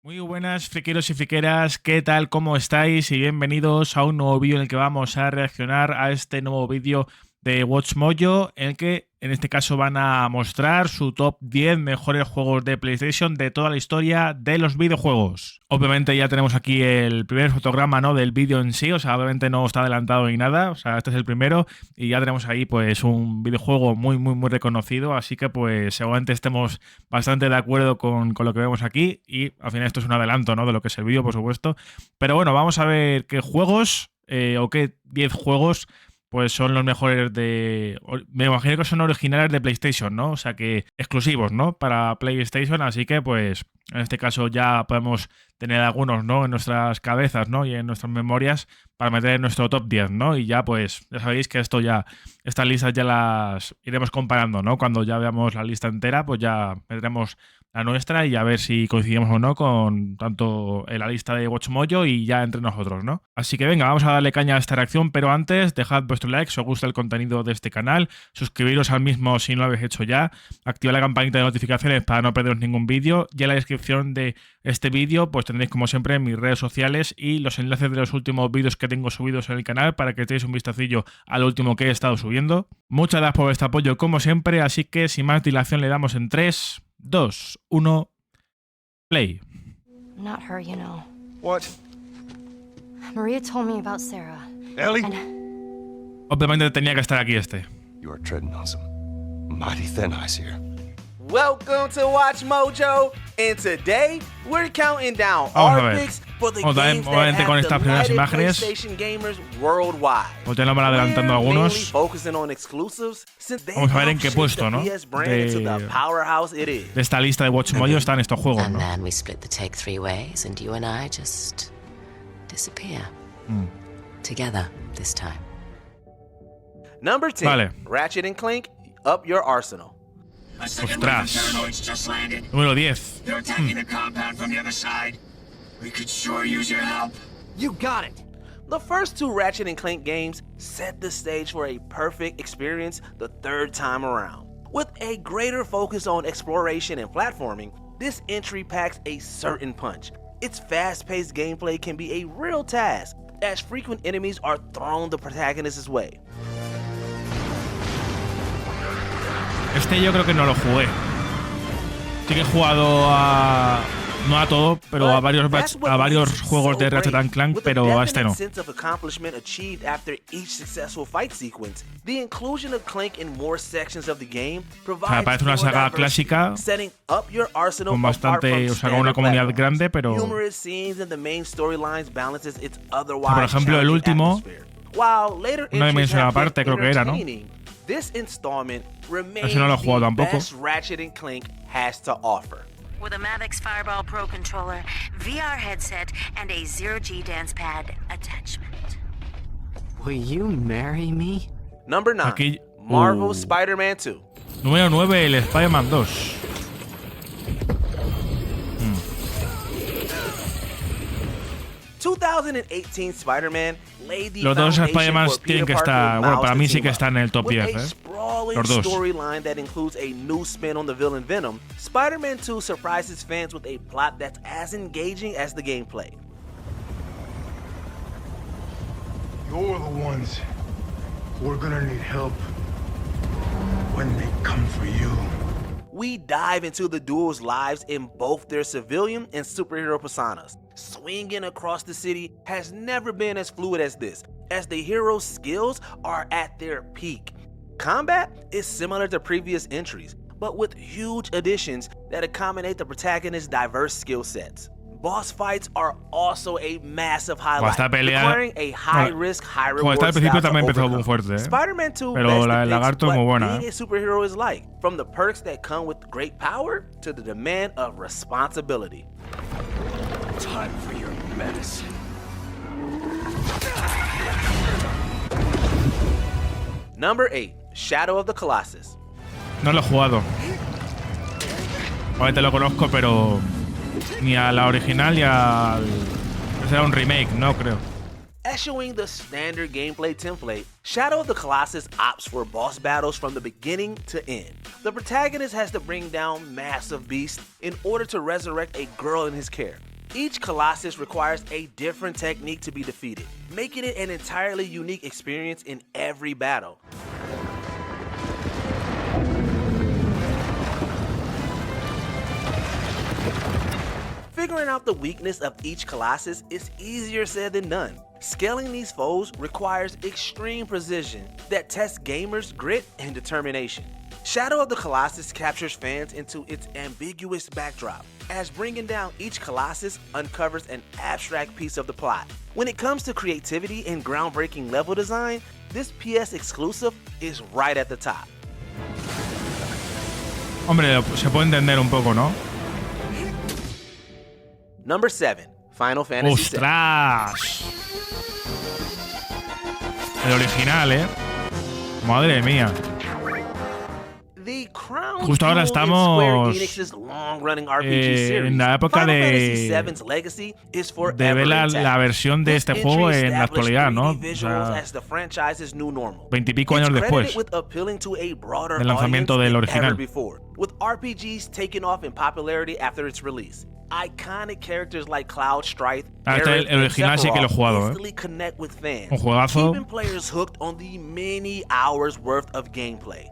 Muy buenas friqueros y friqueras, ¿qué tal? ¿Cómo estáis? Y bienvenidos a un nuevo vídeo en el que vamos a reaccionar a este nuevo vídeo de Watch Mojo, en el que en este caso van a mostrar su top 10 mejores juegos de PlayStation de toda la historia de los videojuegos. Obviamente ya tenemos aquí el primer fotograma, ¿no?, del vídeo en sí, o sea, obviamente no está adelantado ni nada, o sea, este es el primero y ya tenemos ahí pues un videojuego muy reconocido, así que pues seguramente estemos bastante de acuerdo con lo que vemos aquí y al final esto es un adelanto, ¿no?, de lo que es el vídeo, por supuesto. Pero bueno, vamos a ver qué juegos o qué 10 juegos pues son los mejores de... Me imagino que son originales de PlayStation, ¿no? O sea que exclusivos, ¿no? Para PlayStation, así que pues en este caso ya podemos tener algunos, ¿no?, en nuestras cabezas, ¿no?, y en nuestras memorias para meter en nuestro top 10, ¿no? Y ya pues ya sabéis que estas listas ya las iremos comparando, ¿no? Cuando ya veamos la lista entera, pues ya meteremos la nuestra y a ver si coincidimos o no con tanto en la lista de Watch Mojo y ya entre nosotros, ¿no? Así que venga, vamos a darle caña a esta reacción, pero antes dejad vuestro like si os gusta el contenido de este canal, suscribiros al mismo si no lo habéis hecho ya, activad la campanita de notificaciones para no perderos ningún vídeo y en la descripción de este vídeo pues tendréis como siempre mis redes sociales y los enlaces de los últimos vídeos que tengo subidos en el canal para que echéis un vistacillo al último que he estado subiendo. Muchas gracias por vuestro apoyo como siempre, así que sin más dilación le damos en 3, 2, 1, play. Not her, you know. What? Maria told me about Sarah. Ellie? Obviamente tenía que estar aquí este. You are treading on some mighty thin ice here. Welcome to Watch Mojo, and today we're counting down Vamos a our ver. picks for the Vamos a ver, games that obviamente con have estas primeras delighted imágenes PlayStation gamers worldwide. pues ya nos van adelantando We're mainly algunos. focusing on exclusives since they Vamos a ver en help qué shape puesto, the ¿no?, PS brand into the de powerhouse it is. esta lista de Watch Mojo están estos juegos, And ¿no? then we split the take 3 ways, and you and I just disappear. Together this time. Number 10, Vale. Ratchet and Clank, Up Your Arsenal. Ostras. Número 10. They're attacking the compound from the other side. We could sure use your help. You got it. The first two Ratchet and Clank games set the stage for a perfect experience the third time around. With a greater focus on exploration and platforming, this entry packs a certain punch. Its fast-paced gameplay can be a real task, as frequent enemies are thrown the protagonist's way. Este yo creo que no lo jugué. Sí que he jugado a... no a todo, pero a varios juegos de Ratchet and Clank, pero a este no. O sea, parece una saga clásica con bastante, o sea, con una comunidad grande, pero... O sea, por ejemplo, el último, una dimensión aparte creo que era, ¿no? Ese no lo he jugado tampoco. With a Mavix Fireball Pro controller, VR headset, and a zero-G dance pad attachment. Will you marry me? Number 9. Aquí, Marvel Spider-Man 2. Número 9, el Spider-Man 2. 2018 Spider-Man laid the Los dos foundation Spider-Man for tienen que Peter estar, Parker bueno, Miles para to mí sí team que up. están en el top With 10, a ¿eh? sprawling Los dos. storyline that includes a new spin on the villain Venom, Spider-Man 2 surprises fans with a plot that's as engaging as the gameplay. You're the ones who are gonna need help when they come for you. We dive into the duo's lives in both their civilian and superhero personas. Swinging across the city has never been as fluid as this, as the hero's skills are at their peak. Combat is similar to previous entries, but with huge additions that accommodate the protagonist's diverse skill sets. Boss fights are also a massive highlight, requiring a high-risk, high-reward al principio style también to empezó overcome. muy fuerte, ¿eh? Spider-Man 2 Pero la del lagarto es muy buena, being a superhero is like, from the perks that come with great power to the demand of responsibility. Time for your medicine. Number 8, Shadow of the Colossus. No lo he jugado. Obviamente lo conozco, pero ni a la original ni al... Ese era un remake, no creo. Echoing the standard gameplay template, Shadow of the Colossus opts for boss battles from the beginning to end. The protagonist has to bring down massive beasts in order to resurrect a girl in his care. Each Colossus requires a different technique to be defeated, making it an entirely unique experience in every battle. Figuring out the weakness of each Colossus is easier said than done. Scaling these foes requires extreme precision that tests gamers' grit and determination. Shadow of the Colossus captures fans into its ambiguous backdrop, as bringing down each Colossus uncovers an abstract piece of the plot. When it comes to creativity and groundbreaking level design, this PS exclusive is right at the top. Hombre, se puede entender un poco, ¿no? Number 7, Final Fantasy VII. ¡Ostras! El original, ¿eh? Madre mía. Justo ahora estamos en la época de ver la versión de este juego en la actualidad, ¿no? O sea, 20 y pico años después del lanzamiento del original. With RPGs taking off in popularity after its release. Iconic characters like Cloud, Strife, el original sí que lo he jugado, connect with fans, un juegazo. keeping players hooked on the many hours worth of gameplay.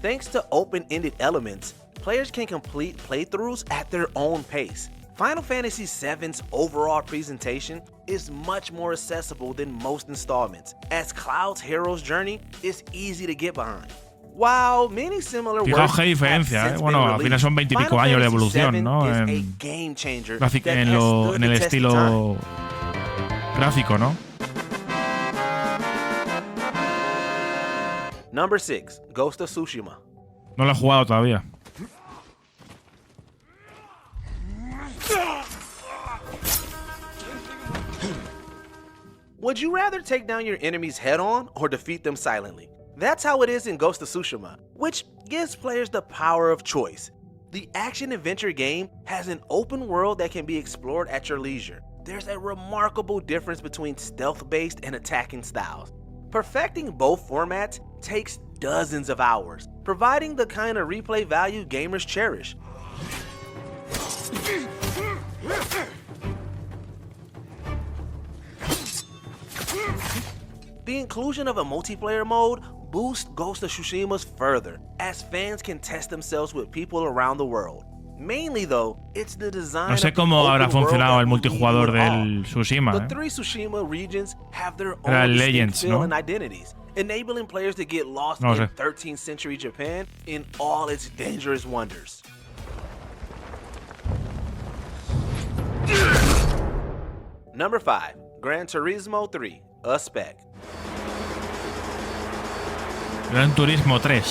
Thanks to open-ended elements, players can complete playthroughs at their own pace. Final Fantasy VII's overall presentation is much more accessible than most installments, as Cloud's hero's journey is easy to get behind. While many similar Fijaos qué diferencia, ¿eh? Bueno, al final son 20 y pico años de evolución, ¿no? En el estilo gráfico, ¿no? Number 6, Ghost of Tsushima. No lo he jugado todavía. Would you rather take down your enemies head-on or defeat them silently? That's how it is in Ghost of Tsushima, which gives players the power of choice. The action-adventure game has an open world that can be explored at your leisure. There's a remarkable difference between stealth-based and attacking styles. Perfecting both formats takes dozens of hours, providing the kind of replay value gamers cherish. The inclusion of a multiplayer mode boosts Ghost of Tsushima's further, as fans can test themselves with people around the world. Mainly though, it's the design. No sé cómo habrá funcionado el multijugador del Tsushima. The three Tsushima regions have their own distinct feel and identities, enabling players to get lost in 13th century Japan in all its dangerous wonders. Number 5, Gran Turismo 3, A Spec. Gran Turismo 3.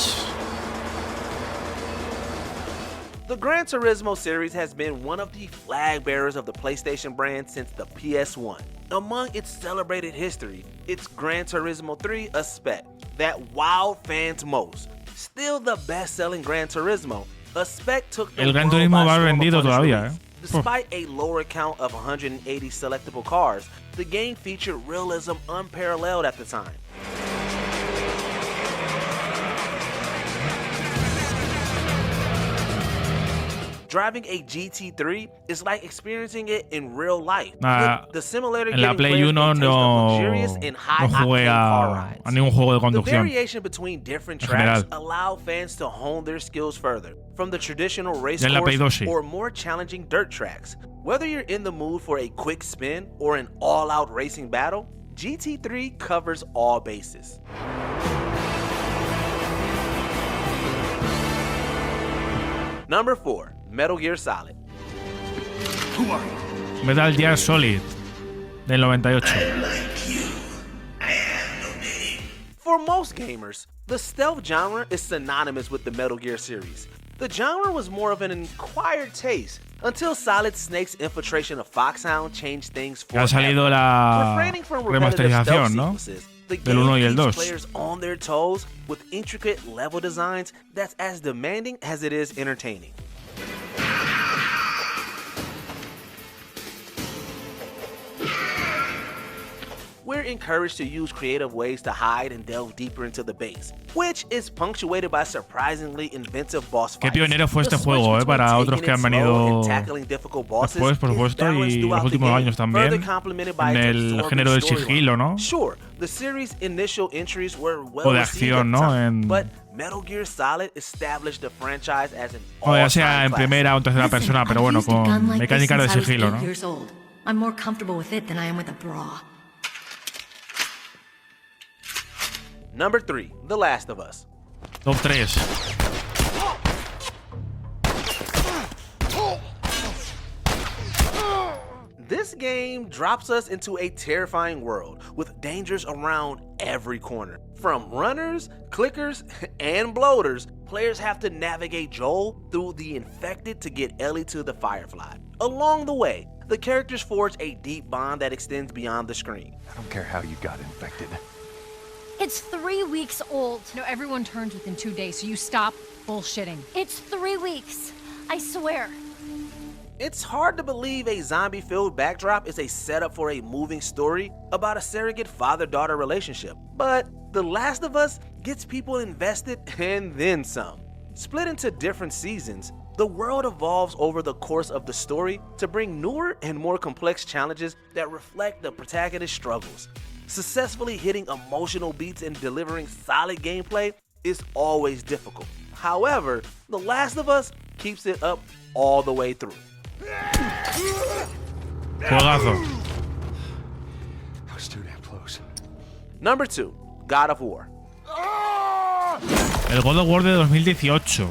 The Gran Turismo series has been one of the flag bearers of the PlayStation brand since the PS1. Among its celebrated history, it's Gran Turismo 3 A Spec that wowed fans most. Still the best-selling Gran Turismo, A Spec took the El Gran Turismo va vendido todavía, Despite a lower count of 180 selectable cars, the game featured realism unparalleled at the time. Driving a GT3 is like experiencing it in real life. The simulator en la Play 1 no jugué a ningún juego de conducción. The variation between different tracks allow fans to hone their skills further, from the traditional race course or more challenging dirt tracks. Whether you're in the mood for a quick spin or an all-out racing battle, GT3 covers all bases. Number 4, Metal Gear Solid. Who are you? Metal Gear Solid del 98. For most gamers, the stealth genre is synonymous with the Metal Gear series. The genre was more of an acquired taste until Solid Snake's infiltration of Foxhound changed things forever. Ha salido la remasterización, ¿no? Del 1 y el 2. Players on their toes with intricate level designs that's as demanding as it is entertaining. We're encouraged to use creative ways to hide and delve deeper into the base, which is punctuated by surprisingly inventive boss Qué fights. pionero fue este juego, para otros que han venido después, por supuesto, y los últimos años también, en el género del sigilo, ¿no? Sure, the series' initial entries were well O de received acción, at the ¿no? time, but Metal Gear Solid established the franchise as an O ya sea en all-time primera o en tercera persona, pero bueno, con mecánica de sigilo, ¿no? I'm more comfortable with it than I am with a bra. Number 3, The Last of Us. Top 3. This game drops us into a terrifying world with dangers around every corner. From runners, clickers, and bloaters, players have to navigate Joel through the infected to get Ellie to the Firefly. Along the way, the characters forge a deep bond that extends beyond the screen. I don't care how you got infected. It's 3 weeks old. No, everyone turns within 2 days, so you stop bullshitting. It's 3 weeks. I swear. It's hard to believe a zombie-filled backdrop is a setup for a moving story about a surrogate father-daughter relationship, but The Last of Us gets people invested and then some. Split into different seasons, the world evolves over the course of the story to bring newer and more complex challenges that reflect the protagonist's struggles. Successfully hitting emotional beats and delivering solid gameplay is always difficult. However, The Last of Us keeps it up all the way through. Juegazo. I was too damn close. Number 2, God of War. El God of War de 2018.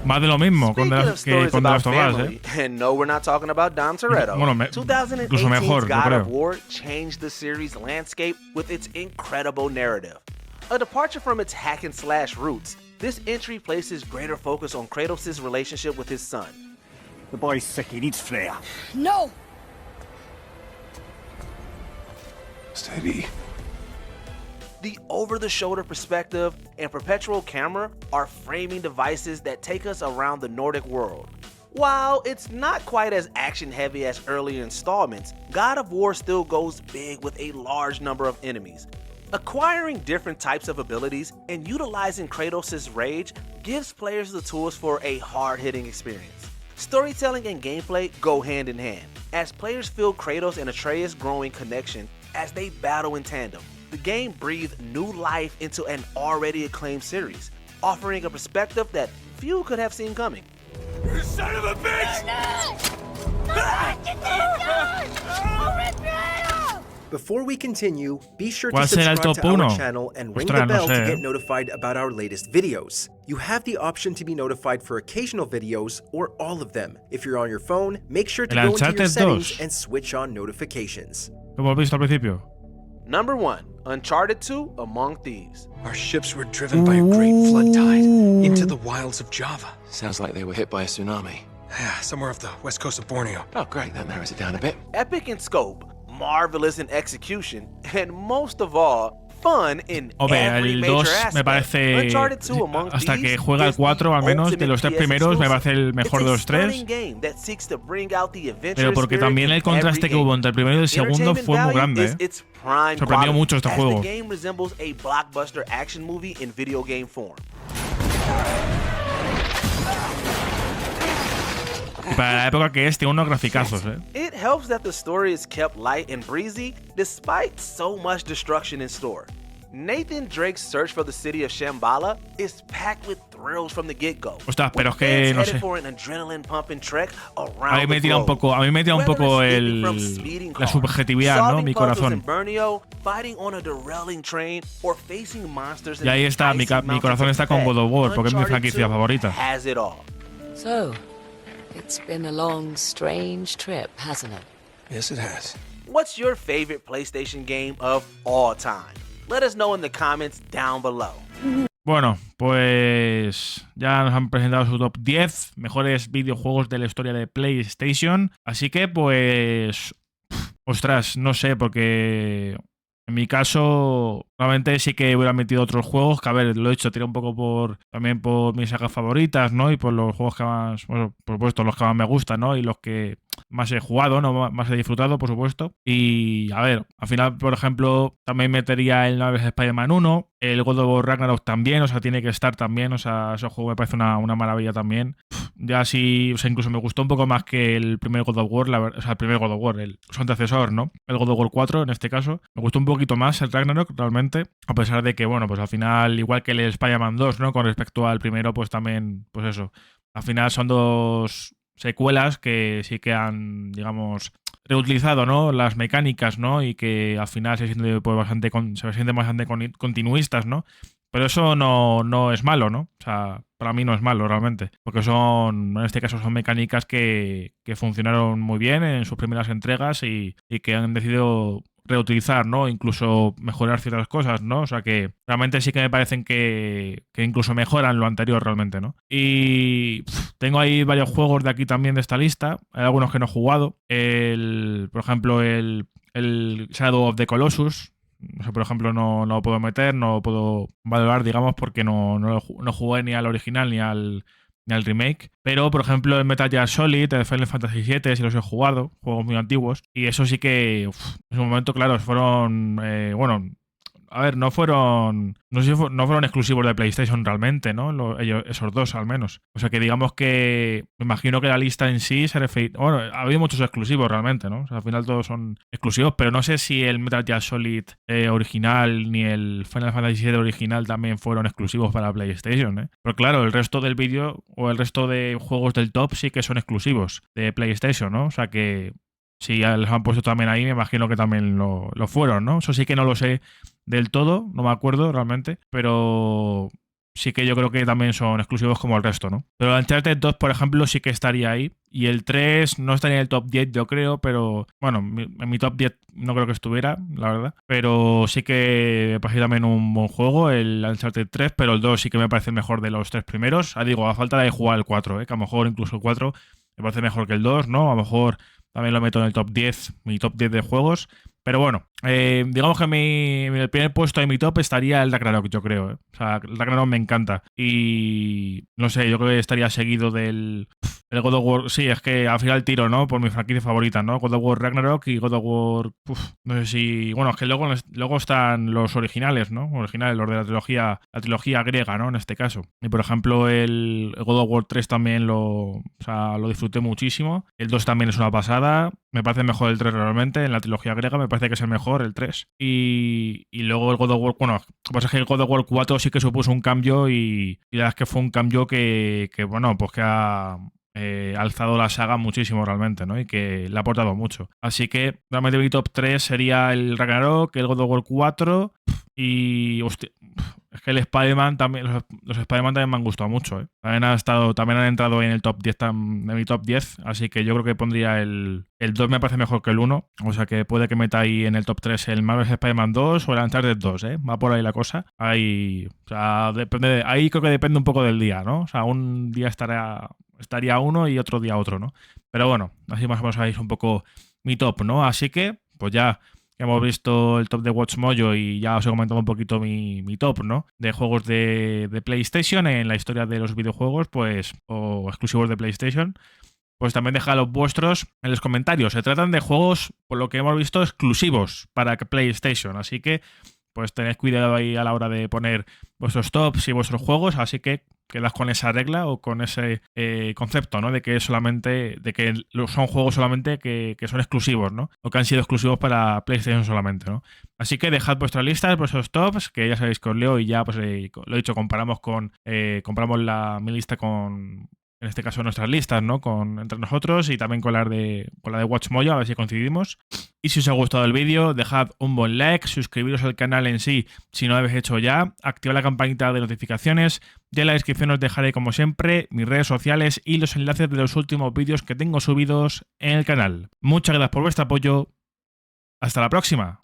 Más de lo mismo que con The Last of Us, And no, we're not talking about Dom Toretto. Bueno, incluso mejor, yo God creo. of War changed the series' landscape with its incredible narrative. A departure from its hack and slash roots, this entry places greater focus on Kratos' relationship with his son. The boy's sick, he needs Freya. No! Steady. The over-the-shoulder perspective and perpetual camera are framing devices that take us around the Nordic world. While it's not quite as action-heavy as earlier installments, God of War still goes big with a large number of enemies. Acquiring different types of abilities and utilizing Kratos' rage gives players the tools for a hard-hitting experience. Storytelling and gameplay go hand in hand, as players feel Kratos and Atreus' growing connection as they battle in tandem. The game breathed new life into an already acclaimed series, offering a perspective that few could have seen coming. You son of a bitch! Before we continue, be sure to ¿Cuál será el subscribe top to our 1? channel and ring Ostras, the bell no sé, to get notified about our latest videos. You have the option to be notified for occasional videos or all of them. If you're on your phone, make sure to El go into your Uncharted settings 2. and switch on notifications. Lo hemos visto al principio. Number 1, Uncharted 2: Among Thieves. Our ships were driven by a great flood tide into the wilds of Java. Sounds like they were hit by a tsunami. Yeah, somewhere off the west coast of Borneo. Oh, great, that narrows it down a bit. Epic in scope, marvelous in execution, and most of all, fun in every el major 2 aspect. me parece, Uncharted 2 Among hasta que Thieves juega el is the 4 al menos, de los 3 ultimate primeros, PS me parece el mejor de It's los a 3. stunning game that seeks to bring out the adventurous Pero porque spirit también in el contraste every que hubo game. entre el primero y el segundo Entertainment fue muy value grande. is its prime Sorprendió quality, mucho este as juego. The game resembles a blockbuster action movie in video game form. Y para la época que es, tiene unos graficazos, It helps that the story is kept light and breezy despite so much destruction in store. Nathan Drake's search for the city of Shambhala is packed with thrills from the get-go. Ostras, pero es que no sé. A mí me tira un poco, la subjetividad, ¿no? Mi corazón. Y ahí está, mi corazón está con God of War, porque es mi franquicia favorita. So, it's been a long, strange trip, hasn't it? Yes, it has. What's your favorite PlayStation game of all time? Let us know in the comments down below. Bueno, pues ya nos han presentado su top 10 mejores videojuegos de la historia de PlayStation. Así que pues, ostras, no sé, porque En mi caso, realmente sí que hubiera metido otros juegos, que a ver, lo he hecho, tiré un poco también por mis sagas favoritas, ¿no? Y por los juegos que más, bueno, por supuesto, los que más me gustan, ¿no? Y los que más he jugado, ¿no? Más he disfrutado, por supuesto. Y, a ver, al final, por ejemplo, también metería el Marvel's Spider-Man 1, el God of War Ragnarok también, o sea, tiene que estar también, o sea, ese juego me parece una maravilla también. Ya sí, o sea, incluso me gustó un poco más que el primer God of War, o sea, el primer God of War, su antecesor, ¿no? El God of War 4, en este caso. Me gustó un poquito más el Ragnarok, realmente, a pesar de que, bueno, pues al final, igual que el Spider-Man 2, ¿no? Con respecto al primero, pues también, pues eso. Al final son dos secuelas que sí que han, digamos, reutilizado, ¿no? Las mecánicas, ¿no? Y que al final se sienten pues, bastante continuistas, ¿no? Pero eso no es malo, ¿no? O sea, para mí no es malo realmente. Porque en este caso son mecánicas que funcionaron muy bien en sus primeras entregas y que han decidido reutilizar, ¿no? Incluso mejorar ciertas cosas, ¿no? O sea que realmente sí que me parecen que incluso mejoran lo anterior realmente, ¿no? Y tengo ahí varios juegos de aquí también de esta lista. Hay algunos que no he jugado. Por ejemplo, el Shadow of the Colossus. O sea, por ejemplo, no lo puedo meter, no lo puedo valorar, digamos, porque no jugué ni al original ni al remake. Pero, por ejemplo, el Metal Gear Solid, el Final Fantasy VII, sí los he jugado, juegos muy antiguos. Y eso sí que, en su momento, claro, fueron, bueno, a ver, no fueron exclusivos de PlayStation realmente, ¿no? Esos dos al menos. O sea que digamos que me imagino que la lista en sí se refiere... Bueno, ha habido muchos exclusivos realmente, ¿no? O sea, al final todos son exclusivos, pero no sé si el Metal Gear Solid original ni el Final Fantasy VII original también fueron exclusivos para PlayStation, ¿eh? Pero claro, el resto del vídeo o el resto de juegos del top sí que son exclusivos de PlayStation, ¿no? O sea que si les han puesto también ahí, me imagino que también lo fueron, ¿no? Eso sí que no lo sé del todo, no me acuerdo realmente, pero sí que yo creo que también son exclusivos como el resto, ¿no? Pero el Uncharted 2, por ejemplo, sí que estaría ahí. Y el 3 no estaría en el top 10, yo creo, pero bueno, en mi top 10 no creo que estuviera, la verdad. Pero sí que me parece también un buen juego, el Uncharted 3, pero el 2 sí que me parece el mejor de los tres primeros. Digo, a falta de jugar el 4, que a lo mejor incluso el 4 me parece mejor que el 2, ¿no? A lo mejor también lo meto en el top 10, mi top 10 de juegos. Pero bueno, digamos que el primer puesto de mi top estaría el Ragnarok, yo creo. O sea, el Ragnarok me encanta. Y no sé, yo creo que estaría seguido del God of War. Sí, es que al final tiro, ¿no? Por mi franquicia favorita, ¿no? God of War Ragnarok y God of War... no sé si... Bueno, es que luego están los originales, ¿no? Originales, los de la trilogía griega, ¿no? En este caso. Y por ejemplo, el God of War 3 también lo disfruté muchísimo. El 2 también es una pasada. Me parece mejor el 3 realmente. En la trilogía griega me parece que es el mejor, el 3. Y luego el God of War... Bueno, lo que pasa es que el God of War 4 sí que supuso un cambio y la verdad es que fue un cambio que bueno, pues que ha alzado la saga muchísimo realmente, ¿no? Y que le ha aportado mucho. Así que realmente mi top 3 sería el Ragnarok, el God of War 4 y... Hostia, es que el Spider-Man también, los Spider-Man también me han gustado mucho, ¿eh? También han entrado en el top 10 de mi top 10, así que yo creo que pondría el 2 me parece mejor que el 1, o sea que puede que meta ahí en el top 3 el Marvel's Spider-Man 2 o el Uncharted 2, ¿eh? Va por ahí la cosa. Ahí, o sea, ahí creo que depende un poco del día, ¿no? O sea, un día estaría uno y otro día otro, ¿no? Pero bueno, así más o menos sabéis un poco mi top, ¿no? Así que, pues ya hemos visto el top de Watch Mojo y ya os he comentado un poquito mi top, ¿no? De juegos de PlayStation en la historia de los videojuegos, pues, o exclusivos de PlayStation. Pues también dejad los vuestros en los comentarios. Se tratan de juegos, por lo que hemos visto, exclusivos para PlayStation. Así que, pues tened cuidado ahí a la hora de poner vuestros tops y vuestros juegos. Así que quedad con esa regla o con ese concepto, ¿no? De que son juegos solamente que son exclusivos, ¿no? O que han sido exclusivos para PlayStation solamente, ¿no? Así que dejad vuestras listas, vuestros tops, que ya sabéis que os leo y ya, pues lo he dicho, comparamos mi lista con, en este caso, nuestras listas, ¿no? Entre nosotros y también con la de Watch Mojo, a ver si coincidimos. Y si os ha gustado el vídeo, dejad un buen like, suscribiros al canal en sí si no lo habéis hecho ya, activad la campanita de notificaciones y en la descripción os dejaré, como siempre, mis redes sociales y los enlaces de los últimos vídeos que tengo subidos en el canal. Muchas gracias por vuestro apoyo. Hasta la próxima.